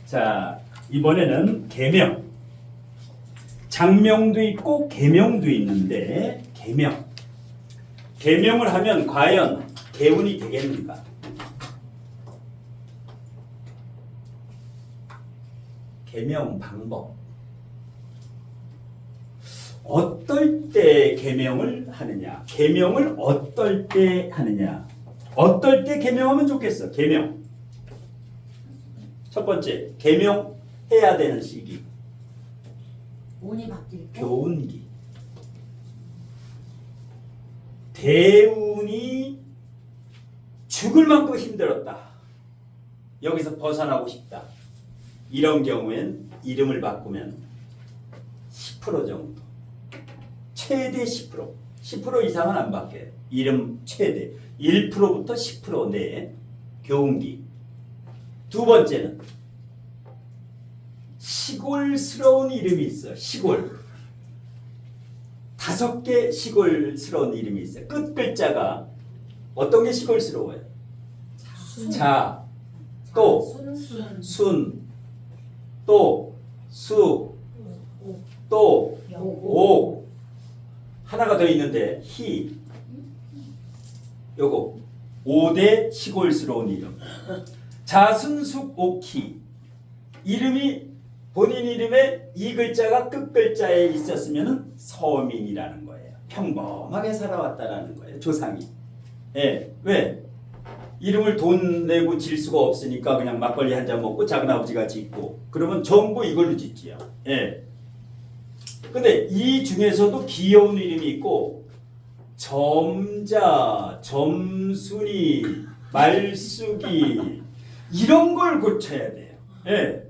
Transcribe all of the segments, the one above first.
자, 이번에는 계명. 장명도 있고 계명도 있는데 계명을 하면 과연 계운이 되겠는가? 계명 방법. 어떨 때 계명을 하느냐? 계명을 어떨 때 하느냐? 어떨 때 계명하면 좋겠어? 계명. 첫 번째, 계명해야 되는 시기. 운이 바뀔 때. 교운기. 대운이 죽을 만큼 힘들었다. 여기서 벗어나고 싶다. 이런 경우엔 이름을 바꾸면 10% 정도. 최대 10%. 10% 이상은 안 바뀌어요. 이름 최대. 1%부터 10% 내에 교운기. 두 번째는 시골스러운 이름이 있어. 시골. 5개 시골스러운 이름이 있어요. 끝 글자가 어떤 게 시골스러워요? 자, 또 순, 또 수, 또 오. 하나가 더 있는데 희. 요거 5대 시골스러운 이름. 자순숙옥희. 이름이 본인 이름에 이 글자가 끝 글자에 있었으면 서민이라는 거예요. 평범하게 살아왔다라는 거예요. 조상이. 예. 왜? 이름을 돈 내고 질 수가 없으니까 그냥 막걸리 한 잔 먹고 작은 아버지가 짓고 그러면 전부 이걸로 짓지요. 예. 근데 이 중에서도 귀여운 이름이 있고 점자, 점순이, 말숙이 이런 걸 고쳐야 돼요. 예.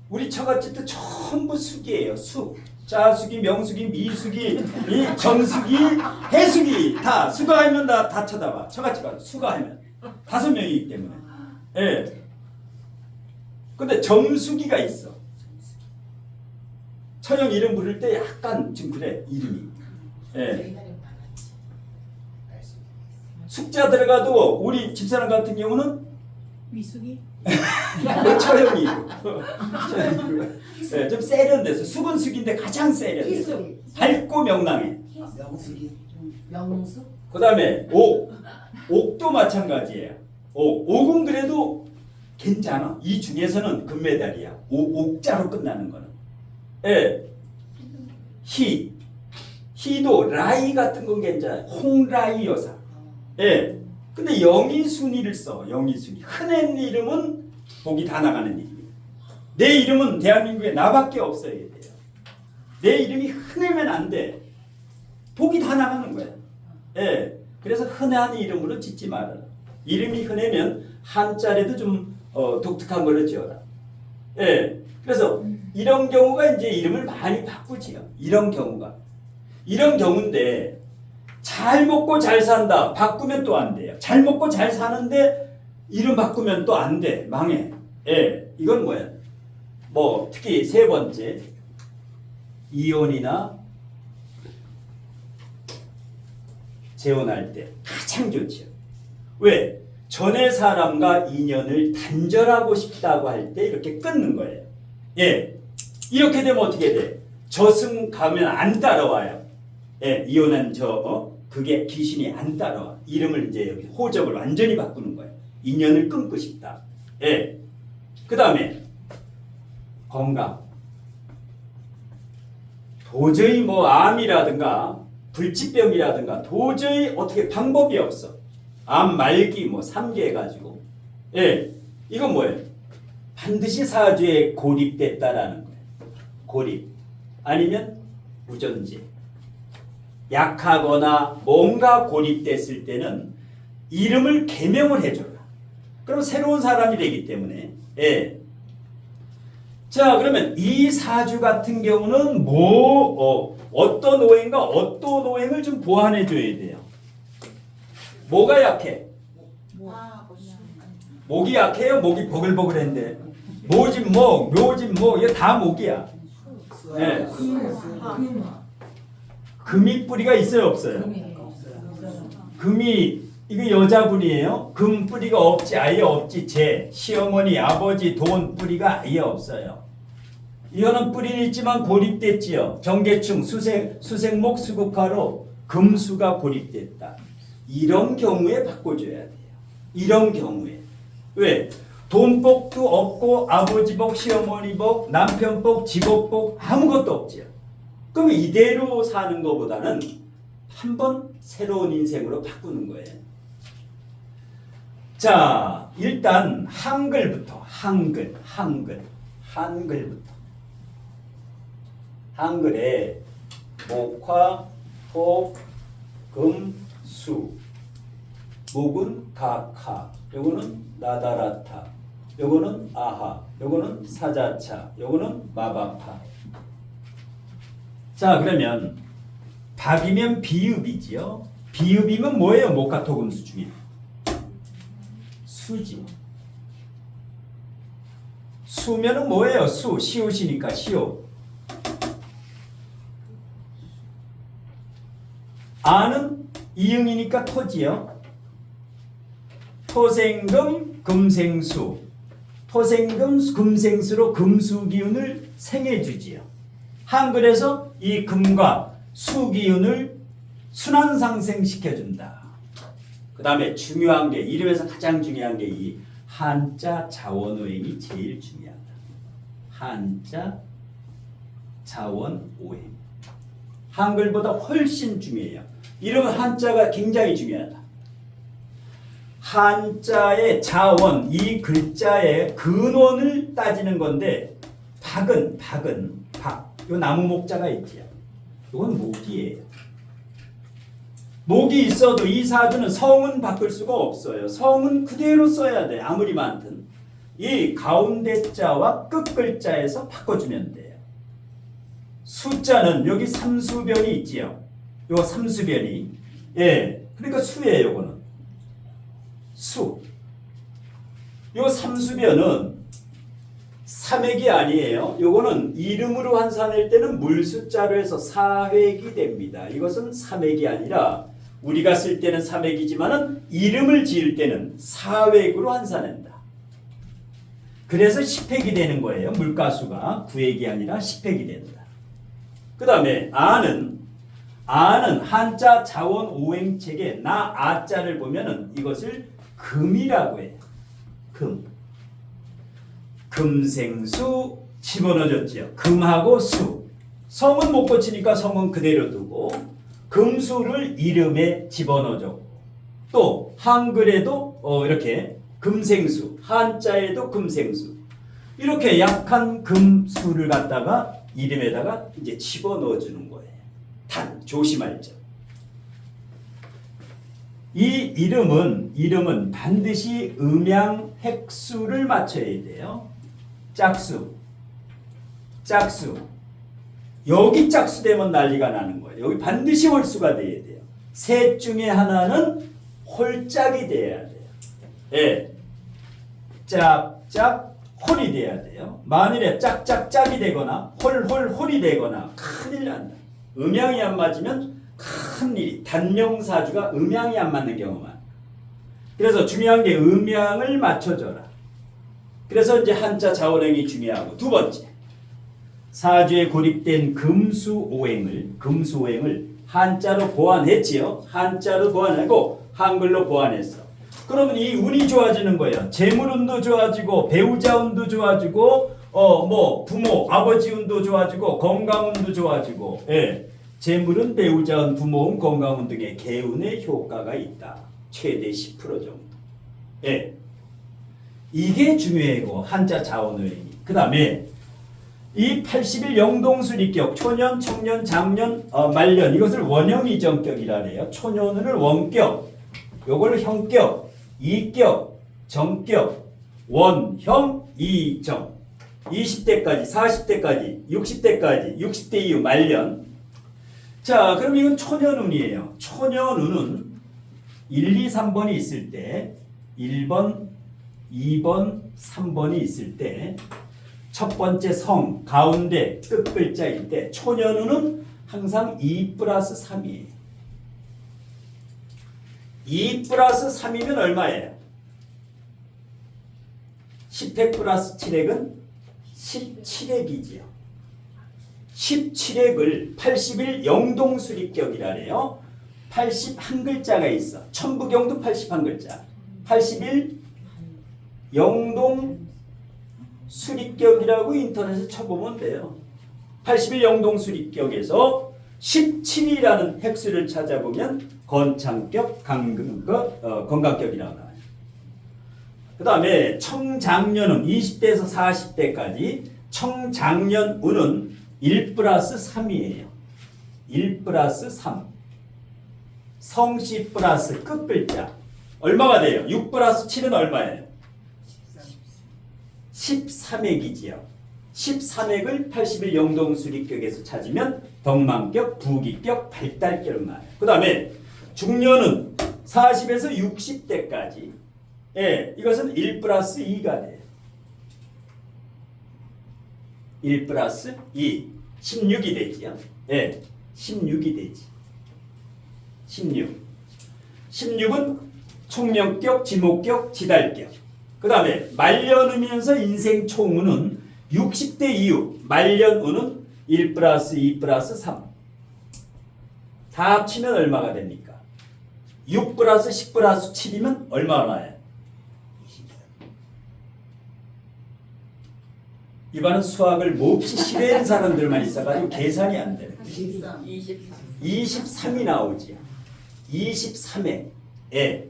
우리 처갓집 도 전부 숙이에요. 숙. 자숙이, 명숙이, 미숙이, 이 정숙이, 해숙이 다 수가하면 다 쳐다봐. 처갓집 가서 수가하면 5명이기 때문에. 예. 근데 점숙이가 있어. 처형 이름 부를 때 약간 좀 그래 이름이. 예. 숙자 들어가도 우리 집사람 같은 경우는 위숙이? 처형이고. 네, 좀 세련돼서 숙은 숙인데 가장 세련돼서 밝고 명랑해. 명숙? 그 다음에 옥도 마찬가지예요. 옥은 그래도 괜찮아. 이 중에서는 금메달이야. 옥자로 끝나는 거는. 예. 희도 라이 같은 건 괜찮아요. 홍라이 여사. 예. 근데 영희순이를 써. 영희순이. 흔한 이름은 복이 다 나가는 이름이에요. 내 이름은 대한민국에 나밖에 없어야 돼요. 내 이름이 흔하면 안 돼. 복이 다 나가는 거야. 예. 그래서 흔한 이름으로 짓지 말아라. 이름이 흔하면 한자리도 좀 독특한 걸로 지어라. 예. 그래서 이런 경우가 이제 이름을 많이 바꾸지요. 이런 경우인데 잘 먹고 잘 산다. 바꾸면 또 안 돼요. 잘 먹고 잘 사는데 이름 바꾸면 또 안 돼. 망해. 예. 이건 뭐야? 뭐 특히 세 번째 이혼이나 재혼할 때 가장 좋죠. 왜? 전의 사람과 인연을 단절하고 싶다고 할 때 이렇게 끊는 거예요. 예. 이렇게 되면 어떻게 돼? 저승 가면 안 따라와요. 예. 이혼한 그게 귀신이 안 따라와. 이름을 이제 여기 호적을 완전히 바꾸는 거예요. 인연을 끊고 싶다. 예. 그 다음에 건강. 도저히 뭐 암이라든가 불치병이라든가 도저히 어떻게 방법이 없어. 암 말기 뭐 3개 해가지고. 예. 이건 뭐예요? 반드시 사주에 고립됐다라는 거예요. 고립. 아니면 무전제. 약하거나 뭔가 고립됐을 때는 이름을 개명을 해줘라. 그럼 새로운 사람이 되기 때문에. 예. 자, 그러면 이 사주 같은 경우는 어떤 오행과 어떤 오행을 좀 보완해 줘야 돼요. 뭐가 약해? 목이 약해요? 목이 버글버글한데. 묘진목, 이거 다 목이야. 예. 금이 뿌리가 있어요, 없어요? 금이 이거 여자분이에요. 금 뿌리가 없지, 아예 없지. 재, 시어머니, 아버지, 돈 뿌리가 아예 없어요. 이거는 뿌리는 있지만 고립됐지요. 정계충, 수생목, 수국화로 금수가 고립됐다. 이런 경우에 바꿔줘야 돼요. 이런 경우에. 왜? 돈복도 없고 아버지 복, 시어머니 복, 남편 복, 직업 복 아무것도 없지요. 그럼 이대로 사는 것보다는 한번 새로운 인생으로 바꾸는 거예요. 자, 일단 한글부터 한글부터. 한글에 목화, 토, 금, 수. 목은 각하, 요거는 나다라타, 요거는 아하, 요거는 사자차, 요거는 마바파. 자, 그러면 밥이면 비읍이지요. 비읍이면 뭐예요? 목화, 토, 금, 수 중에 수지. 수면은 뭐예요? 수, 시옷이니까 시옷. 아는 이응이니까 토지요. 토생금, 금생수. 토생금, 금생수로 금수기운을 생해주지요. 한글에서 이 금과 수기운을 순환상생시켜준다. 그 다음에 중요한 게, 이름에서 가장 중요한 게 이 한자 자원오행이 제일 중요하다. 한자 자원오행. 한글보다 훨씬 중요해요. 이름은 한자가 굉장히 중요하다. 한자의 자원, 이 글자의 근원을 따지는 건데 박은 박. 요 나무 목자가 있지요. 이건 목이에요. 목이 있어도 이 사주는 성은 바꿀 수가 없어요. 성은 그대로 써야 돼. 아무리 많든. 이 가운데 자와 끝 글자에서 바꿔주면 돼요. 숫자는 여기 삼수변이 있지요. 요 삼수변이. 예. 그러니까 수예요, 요거는. 수. 요 삼수변은 삼획이 아니에요. 요거는 이름으로 환산할 때는 물숫자로 해서 사획이 됩니다. 이것은 삼획이 아니라 우리가 쓸 때는 삼획이지만은 이름을 지을 때는 사획으로 환산한다. 그래서 십획이 되는 거예요. 물가수가 구획이 아니라 십획이 된다. 그 다음에 아는 한자 자원 오행책에 나 아자를 보면은 이것을 금이라고 해요. 금. 금생수 집어넣어줬지요. 금하고 수. 성은 못 고치니까 성은 그대로 두고 금수를 이름에 집어넣어줬고 또 한글에도 이렇게 금생수, 한자에도 금생수. 이렇게 약한 금수를 갖다가 이름에다가 이제 집어넣어주는 거예요. 단 조심할 점. 이 이름은 반드시 음양 획수를 맞춰야 돼요. 짝수. 여기 짝수 되면 난리가 나는 거예요. 여기 반드시 홀수가 돼야 돼요. 셋 중에 하나는 홀짝이 돼야 돼요. 예. 짝짝 홀이 돼야 돼요. 만일에 짝짝짝이 되거나 홀이 되거나 큰일 난다. 음양이 안 맞으면 큰일이. 단명사주가 음양이 안 맞는 경우만. 그래서 중요한 게 음양을 맞춰줘라. 그래서 이제 한자 자원행이 중요하고 두 번째 사주에 고립된 금수오행을 한자로 보완했지요. 한자로 보완하고 한글로 보완했어. 그러면 이 운이 좋아지는 거예요. 재물운도 좋아지고 배우자 운도 좋아지고 부모 아버지 운도 좋아지고 건강운도 좋아지고 예. 재물은 배우자운 부모운 건강운 등의 개운의 효과가 있다. 최대 10% 정도. 예. 이게 중요하고 한자 자원오행이. 그 다음에 이 80일 영동술입격 초년, 청년, 장년, 말년 이것을 원형이정격이라 해요. 초년을 원격, 요걸 형격, 이격, 정격, 원형, 이정 20대까지, 40대까지, 60대까지, 60대 이후 말년. 자, 그럼 이건 초년운이에요. 초년운은 1, 2, 3번이 있을 때 1번, 2번, 3번이 있을 때 첫 번째 성, 가운데 끝 글자일 때 초년운은 항상 2 플러스 3이에요. 2 플러스 3이면 얼마예요? 10획 플러스 7획은 17획이지요. 17획을 80일 영동수립격이라래요. 80 한 글자가 있어. 천부경도 80 한 글자. 80일 영동수립격이라고 인터넷에 쳐보면 돼요. 80일 영동수립격에서 17이라는 획수를 찾아보면 건창격, 건강격이라고 나와요. 그 다음에 청장년운 20대에서 40대까지 청장년운은 1 플러스 3이에요. 1 플러스 3. 성씨 플러스 끝글자. 얼마가 돼요? 6 플러스 7은 얼마예요? 13획이지요. 13획을 80일 영동수립격에서 찾으면 덕망격, 부기격, 발달격을 말해요. 그 다음에 중년은 40에서 60대까지. 예, 이것은 1 플러스 2가 돼요. 1 플러스 2. 16이 되지요. 예, 16이 되지. 16. 16은 총명격, 지목격, 지달격. 그 다음에 말년운이면서 인생 총운은 60대 이후 말년운은 1 플러스 2 플러스 3. 다 합치면 얼마가 됩니까? 6 플러스 10 플러스 7이면 얼마나 나요? 이반은 수학을 몹시 싫어하는 사람들만 있어가지고 계산이 안 돼요. 23이 나오지. 23회. 예.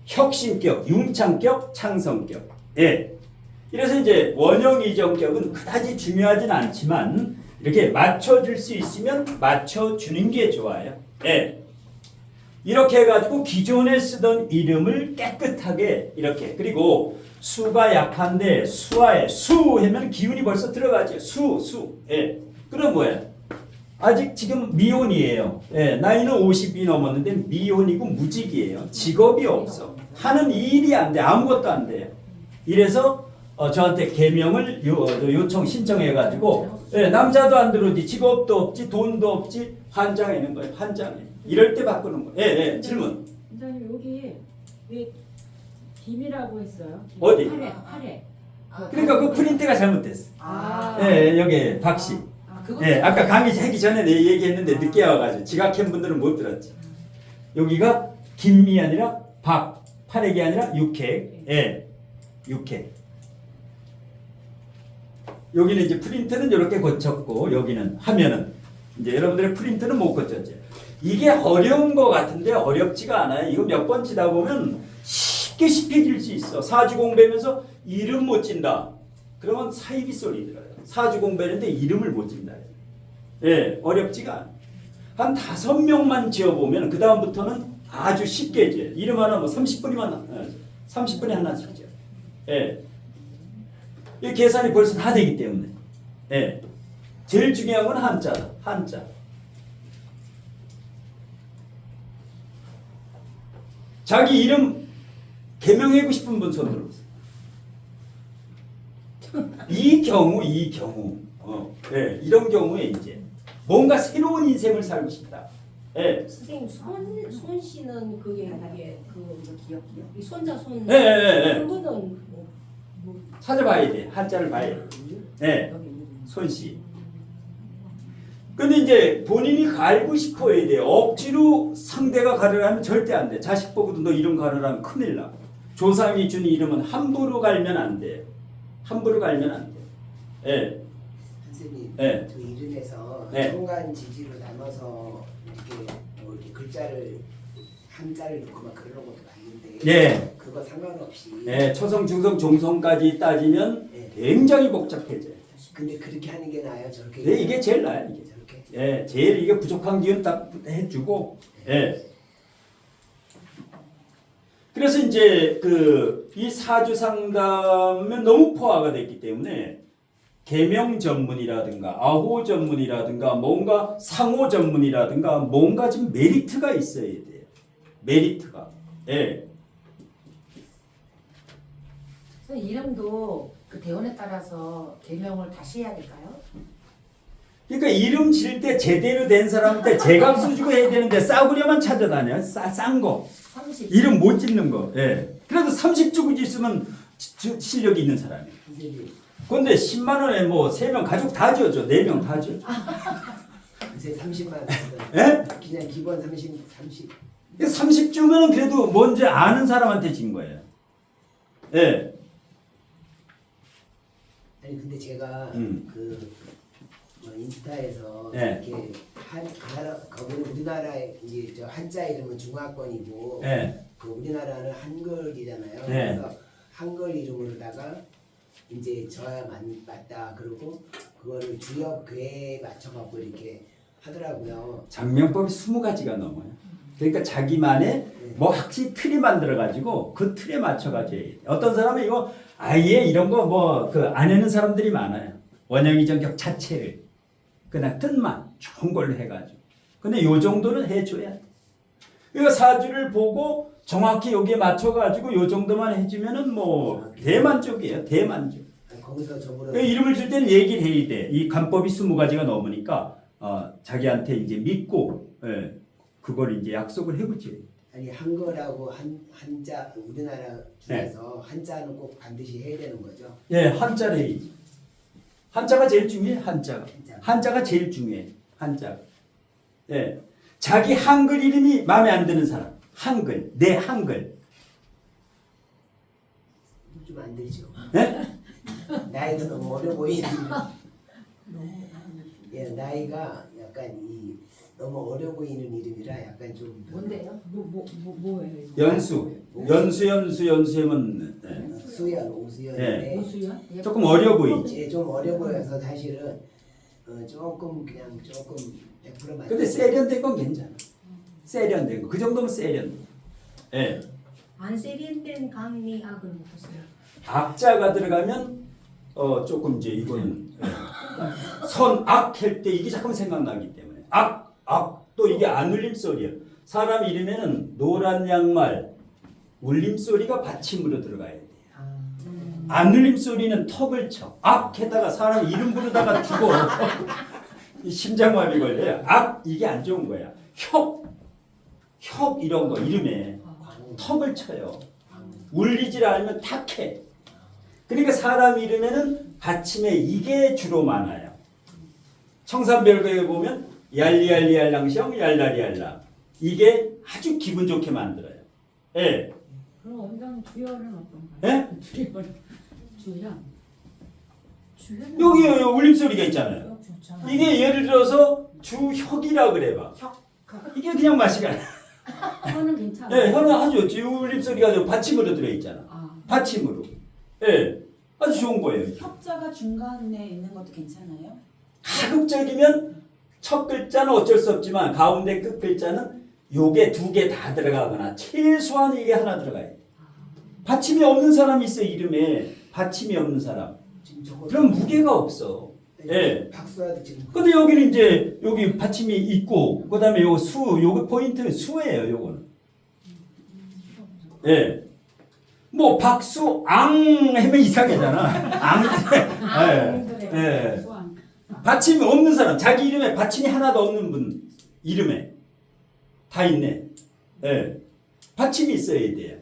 혁신격, 융창격, 창성격. 예. 이래서 이제 원형 이정격은 그다지 중요하진 않지만 이렇게 맞춰줄 수 있으면 맞춰주는 게 좋아요. 예. 이렇게 해가지고 기존에 쓰던 이름을 깨끗하게 이렇게. 그리고 수가 약한데 수화에 수 하면 기운이 벌써 들어가죠. 수. 예. 그럼 뭐야? 아직 지금 미혼이에요. 예. 나이는 50이 넘었는데 미혼이고 무직이에요. 직업이 없어. 하는 일이 안 돼. 아무것도 안 돼요. 이래서 저한테 개명을 요청 신청해가지고 예, 남자도 안 들어오지, 직업도 없지, 돈도 없지, 환장하는 거예요. 환장해. 이럴 때 바꾸는 거예요. 예, 질문. 원장님 여기 왜 김이라고 했어요? 김. 어디? 팔에. 그러니까 그 프린트가 잘못됐어. 예, 여기 박씨. 예, 아까 강의 하기 전에 내 얘기했는데 늦게 와가지고 지각한 분들은 못 들었지. 여기가 김이 아니라 팔액이 아니라 육획. 예, 육획. 여기는 이제 프린트는 이렇게 고쳤고 여기는 하면은 이제 여러분들의 프린트는 못 고쳤죠. 이게 어려운 거 같은데 어렵지가 않아요. 이거 몇 번 치다 보면 쉽게 쉽해질 수 있어. 사주 공부하면서 이름 못 진다. 그러면 사이비 소리 들어요. 사주 공부하는데 이름을 못 진다. 예, 어렵지가 않아. 한 5명만 지어보면 그 다음부터는 아주 쉽게 지어. 이름 하나 뭐 30분에 하나씩 지어. 예. 이 계산이 벌써 다 되기 때문에. 예. 제일 중요한 건 한자다. 한자. 자기 이름 개명하고 싶은 분 손 들어보세요. 이 경우, 예, 이런 경우에 이제 뭔가 새로운 인생을 살고 싶다. 예. 선생님 손 씨는 그게 그 기억 이 손자 손 예. 그거는 찾아봐야 돼. 한자를 봐야 돼. 예. 손씨. 근데 이제 본인이 갈고 싶어야 돼. 억지로 상대가 가르라면 절대 안 돼. 자식 보고도 너 이름 가르라면 큰일 나. 조상이 준 이름은 함부로 갈면 안 돼. 함부로 갈면 안 돼. 예. 선생님, 네. 저 이름에서 네. 정관 지지로 나눠서 이렇게 뭐 이렇게 글자를 한자를 넣고 막 그런 것도 많은데 네. 그거 상관없이 네. 초성, 중성, 종성까지 따지면 네. 굉장히 복잡해져요. 근데 그렇게 하는 게 나아요? 저렇게? 네, 이게 제일 나아요. 이게. 저렇게? 예, 제일 이게 부족한 기운 딱 해주고. 예. 그래서 이제 이 사주 상담은 너무 포화가 됐기 때문에 계명 전문이라든가 아호 전문이라든가 뭔가 상호 전문이라든가 뭔가 좀 메리트가 있어야 돼요. 메리트가. 예. 이름도 그 대원에 따라서 개명을 다시 해야 될까요? 그러니까 이름 질 때 제대로 된 사람한테 제값 주고 해야 되는데 싸구려만 찾아다녀. 싼 거. 30. 이름 못 짓는 거. 예. 그래도 30주 있으면 실력이 있는 사람이에요. 선생님 근데 10만 원에 뭐 3명 가족 다 지어줘. 4명 다 지어줘. 요새 30만 원 예? 그냥 기본 30 30주면 그래도 뭔지 아는 사람한테 진 거예요. 예. 아니 근데 제가 뭐 인스타에서 네. 이렇게 거기는 우리나라에 이제 저 한자 이름은 중화권이고 예. 그 우리나라는 한글이잖아요. 네. 그래서 한글 이름으로다가 이제 저야 맞다 그러고 그거를 주역 궤에 맞춰갖고 이렇게 하더라고요. 장명법이 20가지가 넘어요. 그러니까 자기만의 뭐 확실히 틀이 만들어 가지고 그 틀에 맞춰 가지고 해야 돼. 어떤 사람은 이거 아예 이런 거 뭐 그 안 해는 사람들이 많아요. 원형이 전격 자체를 그냥 뜻만 좋은 걸로 해가지고. 근데 요 정도는 해줘야 돼. 그러니까 사주를 보고 정확히 여기에 맞춰가지고 요 정도만 해주면은 뭐 대만족이에요. 대만족. 거기서 저보러 그러니까 이름을 줄 때는 얘기를 해야 돼. 이 간법이 20가지가 넘으니까 자기한테 이제 믿고 그걸 이제 약속을 해보지. 아니 한글하고 한자 우리나라 중에서 한자는 꼭 반드시 해야 되는 거죠. 예, 한자를 해야지. 한자가 제일 중요해. 한자가 제일 중요해. 한자가. 예. 자기 한글 이름이 마음에 안 드는 사람. 한글. 내 한글. 좀 안 되죠. 예? 나이가 너무 어려 보이는. 예, 나이가 약간 이 너무 어려 보이는 이름이라 약간 좀 뭔데요? 뭐예요? 연수. 연수하면 수연 오수연인데 오수연? 조금 어려 보이지. 예, 좀 어려 보여서 사실은 조금 100% 맞. 근데 세련된 건 괜찮아. 세련된 거. 그 정도면 세련된 거. 예. 안 세련된 강의 악은 어떠세요? 악자가 들어가면 조금 이제 이거는 선악 할 때 이게 잠깐 생각나기 때문에 악 또 이게 안 울림 소리야. 사람 이름에는 노란 양말 울림 소리가 받침으로 들어가야 돼. 안 울림 소리는 턱을 쳐. 악 해다가 사람 이름 부르다가 죽어. 이 심장마비 걸려요. 악 이게 안 좋은 거야. 혁 이런 거 이름에 턱을 쳐요. 울리질 않으면 탁해. 그러니까 사람 이름에는 받침에 이게 주로 많아요. 청산별거에 보면 얄리얄리얄랑시영 얄라리얄라 이게 아주 기분 좋게 만들어요. 예. 그럼 원장 주연은 어떤가요? 예? 주연. 여기 울림 소리가 있잖아요. 좋잖아요. 이게 예를 들어서 주혁이라 그래봐. 이게 그냥 맛이 가. 혀는 괜찮아요. 예, 혀는 아주 울림 소리가 받침으로 들어 있잖아. 받침으로. 예. 아주 좋은 거예요. 협자가 중간에 있는 것도 괜찮아요? 가급적이면 첫 글자는 어쩔 수 없지만 가운데 끝 글자는 요게 2개 다 들어가거나 최소한 이게 하나 들어가야 돼. 받침이 없는 사람이 있어 이름에. 받침이 없는 사람. 지금 저거 그럼 무게가 없어. 예. 박수아도 지금 근데 여기는 이제 여기 받침이 있고 그다음에 요 수, 요거 포인트 수예요, 요거는. 예. 뭐 박수 앙 하면 이상하잖아. 앙. 예. 예. 받침이 없는 사람, 자기 이름에 받침이 하나도 없는 분 이름에 다 있네. 예. 받침이 있어야 돼요.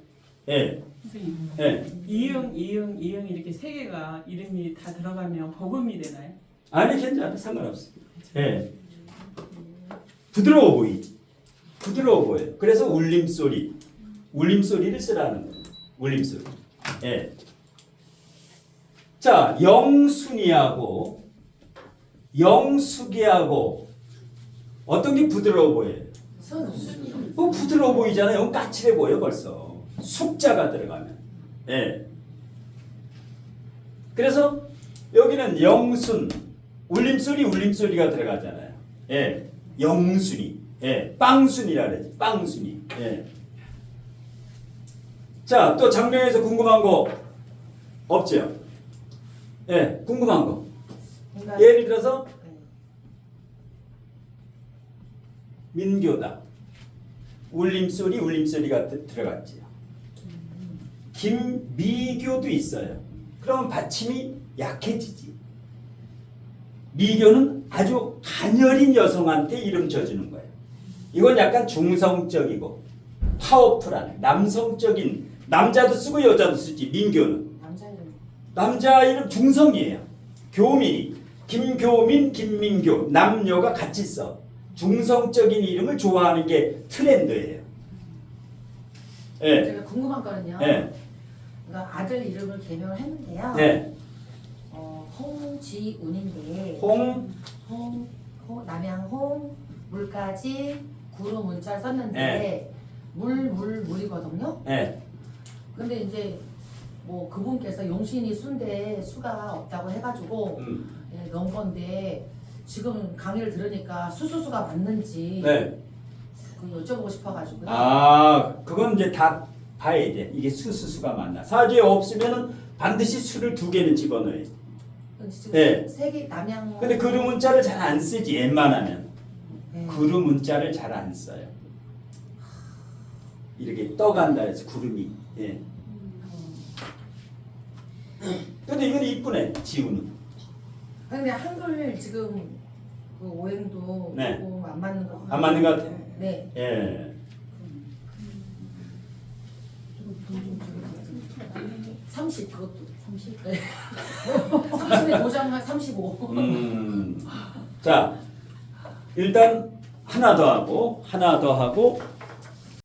예. 선생님, 예. 이응 이렇게 3개가 이름이 다 들어가면 복음이 되나요? 아니 괜찮아, 상관없어. 예. 부드러워 보이지. 부드러워 보여요. 그래서 울림소리, 울림소리를 쓰라는 거예요. 울림소리. 예. 자, 영순이하고 영숙이하고 어떤 게 부드러워 보여요? 뭐 부드러워 보이잖아요. 까칠해 보여 벌써. 숙자가 들어가면. 예. 그래서 여기는 영순, 울림소리가 들어가잖아요. 예. 영순이. 예. 빵순이라 그러지. 빵순이. 예. 자, 또 장명에서 궁금한 거 없죠? 예. 궁금한 거. 예를 들어서 민교다. 울림소리가 들어갔지요. 김미교도 있어요. 그러면 받침이 약해지지. 미교는 아주 가녀린 여성한테 이름 져주는 거예요. 이건 약간 중성적이고 파워풀한 남성적인 남자도 쓰고 여자도 쓰지 민교는 남자 이름. 남자 이름 중성이에요. 교민이 김교민, 김민교 남녀가 같이 써. 중성적인 이름을 좋아하는 게 트렌드예요. 예. 제가 궁금한 거는요. 예. 그러니까 아들 이름을 개명을 했는데요. 네. 홍지운인데 홍 남양 홍 물까지 구로 문자 썼는데 네. 물이거든요. 예. 근데 이제 뭐 그분께서 용신이 수인데 수가 없다고 해가지고 넣은 건데 지금 강의를 들으니까 수수수가 맞는지 네. 그 여쭤보고 싶어가지고요. 아, 그건 이제 다 봐야 돼. 이게 수수수가 맞나. 사주에 없으면은 반드시 수를 2개는 집어넣어요. 지금 네. 세개 남양. 근데 그루 문자를 잘 안 쓰지 웬만하면. 네. 구루 문자를 잘 안 써요. 이렇게 떠간다 해서 구름이. 예. 근데 이건 이쁘네. 지우는. 근데 한글 지금 그 오행도 네. 조금 안 맞는 것 같아요. 안 맞는 것 같아요. 네. 예. 30 그것도 30. 네. 30에 도장만 35. 자, 일단 하나 더 하고